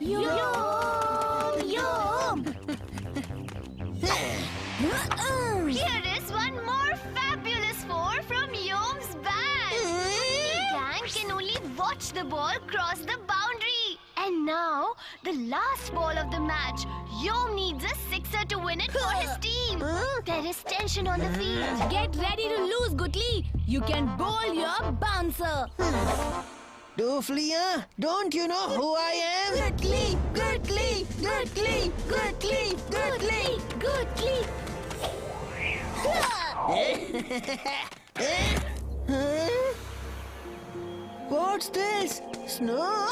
Yum! Yum! Here is one more fabulous four from Yom's bag. The gang can only watch the ball cross the boundary. And now, the last ball of the match. Yom needs a sixer to win it for his team. There is tension on the field. Get ready to lose, Gutli. You can bowl your bouncer. Dooflia, don't you know who I am? Gutli, Gutli, Gutli, Gutli, Gutli, Gutli. What's this? Snow?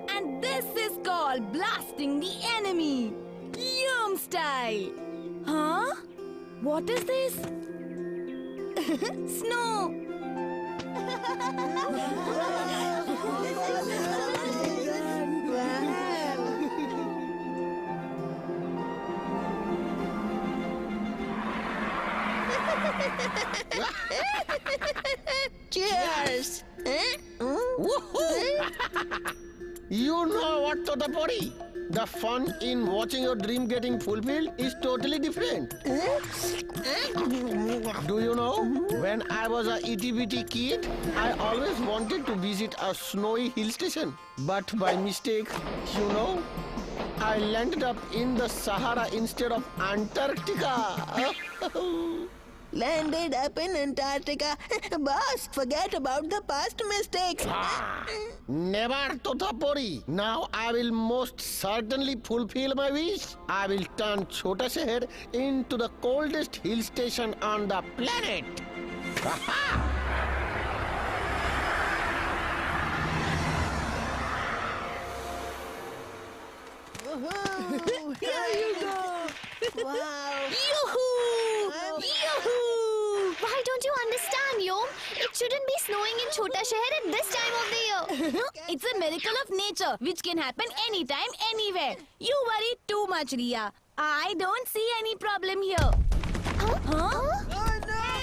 And this is called blasting the enemy. Yum style. Huh? What is this? Snow. Cheers! You know what, Totapori? The fun in watching your dream getting fulfilled is totally different. Do you know, when I was a itty bitty kid, I always wanted to visit a snowy hill station. But by mistake, you know, I landed up in the Sahara instead of Antarctica. Landed up in Antarctica. Boss, forget about the past mistakes. Never, Totapori. Now I will most certainly fulfill my wish. I will turn Chota Sheher into the coldest hill station on the planet. Woohoo! Here you go. Wow. Yoo-hoo! Yoo-hoo! Why don't you understand, Yom? It shouldn't be snowing in Chota Sheher at this time of the year. It's a miracle of nature which can happen anytime, anywhere. You worry too much, Ria. I don't see any problem here. Huh? Oh no!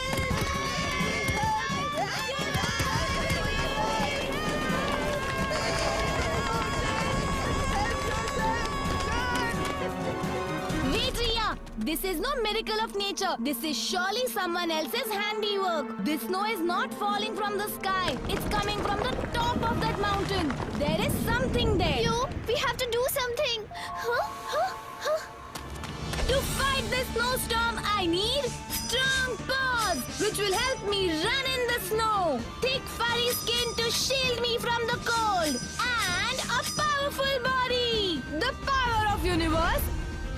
Wait, Ria! This is no miracle of nature. This is surely someone else's handiwork. This snow is not falling from the sky. It's coming from the top of that mountain. There is something there. Yom, we have to do something. To fight this snowstorm, I need strong paws, which will help me run in the snow. Thick furry skin to shield me from the cold. And a powerful body. The power of universe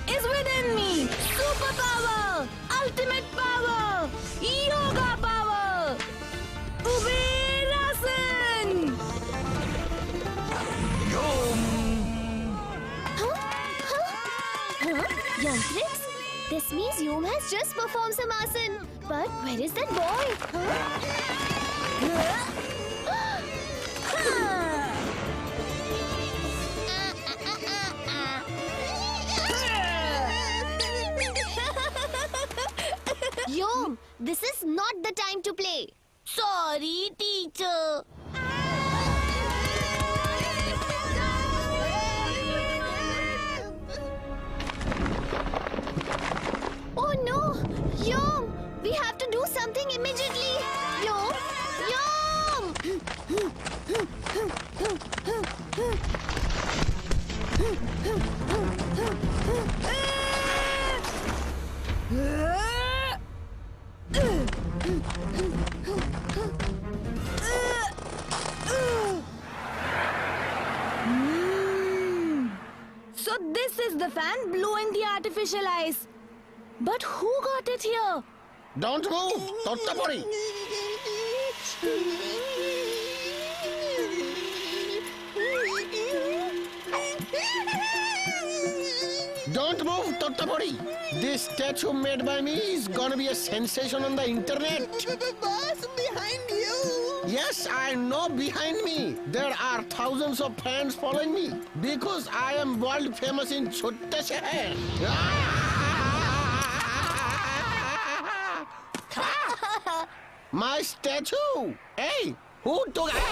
is within me. Superpower, ultimate power, yoga power. Uberasan. Yantrix? This means Yom has just performed some asan. But where is that boy? Yom, this is not the time to play. Sorry, teacher. Oh no! Yom! We have to do something immediately! Yom! Yom! So this is the fan blowing the artificial ice. But who got it here? Don't move, Totapori. Don't move, Totapori. This statue made by me is gonna be a sensation on the internet. Boss, behind you. Yes, I know behind me. There are thousands of fans following me because I am world famous in Chota Sheher. My statue. Hey, Who took? Where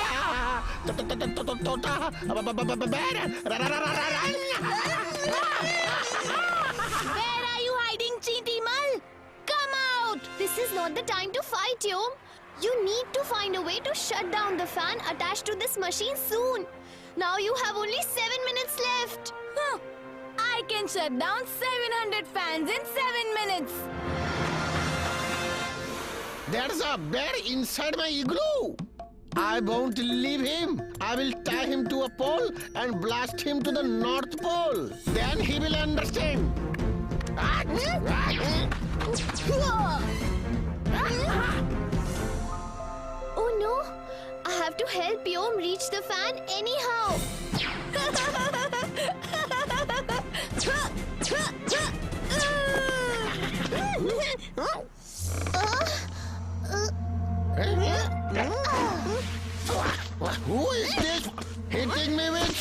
are you hiding, Cheaty Mal? Come out! This is not the time to fight, Yom. You need to find a way to shut down the fan attached to this machine soon. Now you have only 7 minutes left. Huh. I can shut down 700 fans in 7 minutes. There's a bear inside my igloo. I won't leave him. I will tie him to a pole and blast him to the North Pole. Then he will understand. Oh no! I have to help Yom reach the fan anyhow. Who is this hitting me with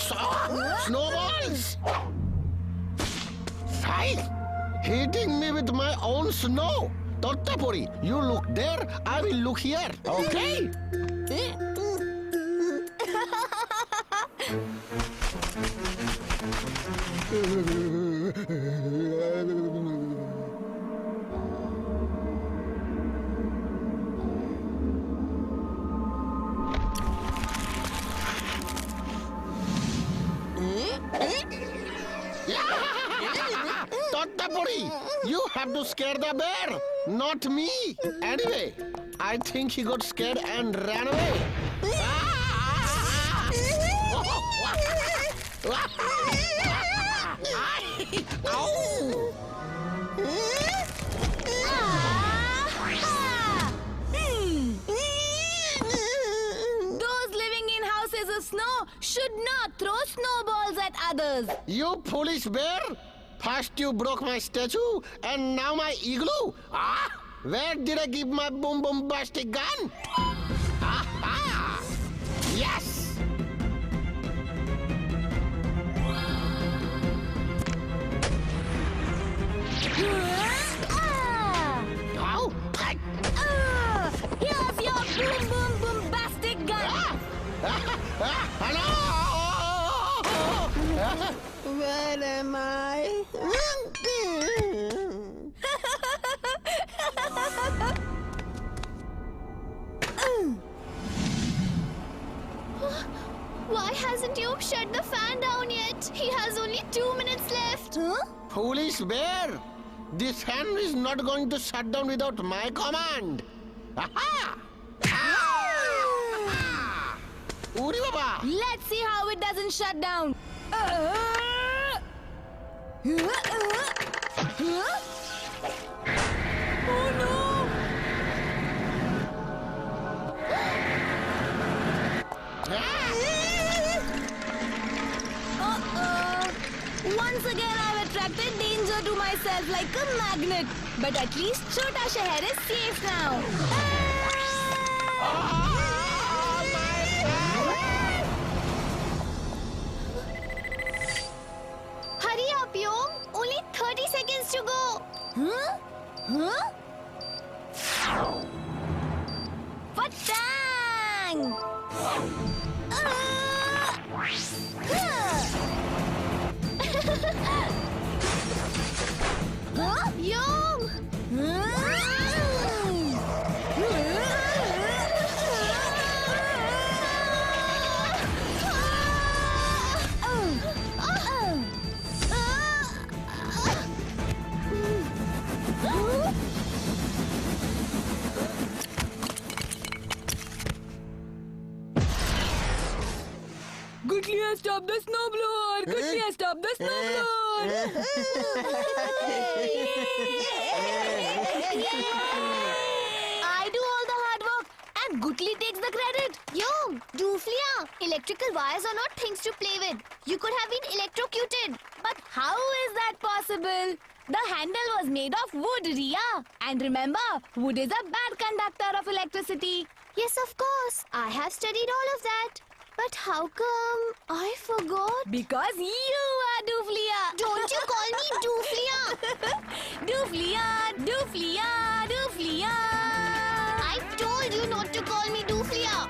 snowballs? Sai, hitting me with my own snow. Tottapuri, you look there, I will look here. Okay? Tottapuri, you have to scare the bear, not me. Anyway, I think he got scared and ran away. Ow! Those living in houses of snow should not throw snowballs at others. You foolish bear! First you broke my statue, and now my igloo. Where did I keep my boom bombastic gun? Yes! Ow! Here's your boom boom bombastic gun. Hello! Where am I? Why hasn't Yom shut the fan down yet? He has only 2 minutes left. Foolish bear! This fan is not going to shut down without my command. Aha! Uri Baba! Let's see how it doesn't shut down. Oh no! Once again I've attracted danger to myself like a magnet. But at least Chota Shahar is safe now. Hurry up, Yom. Only 30 seconds to go. Fatang! Yom! Gutli has stopped the snowblower! Gutli has stopped the snowblower! I do all the hard work and Gutli takes the credit. Yom! Dooflia! Electrical wires are not things to play with. You could have been electrocuted. But how is that possible? The handle was made of wood, Ria. And remember, wood is a bad conductor of electricity. Yes, of course. I have studied all of that. But how come I forgot? Because you are Dooflia. Don't you call me Dooflia! Dooflia, Dooflia, Dooflia. I told you not to call me Dooflia.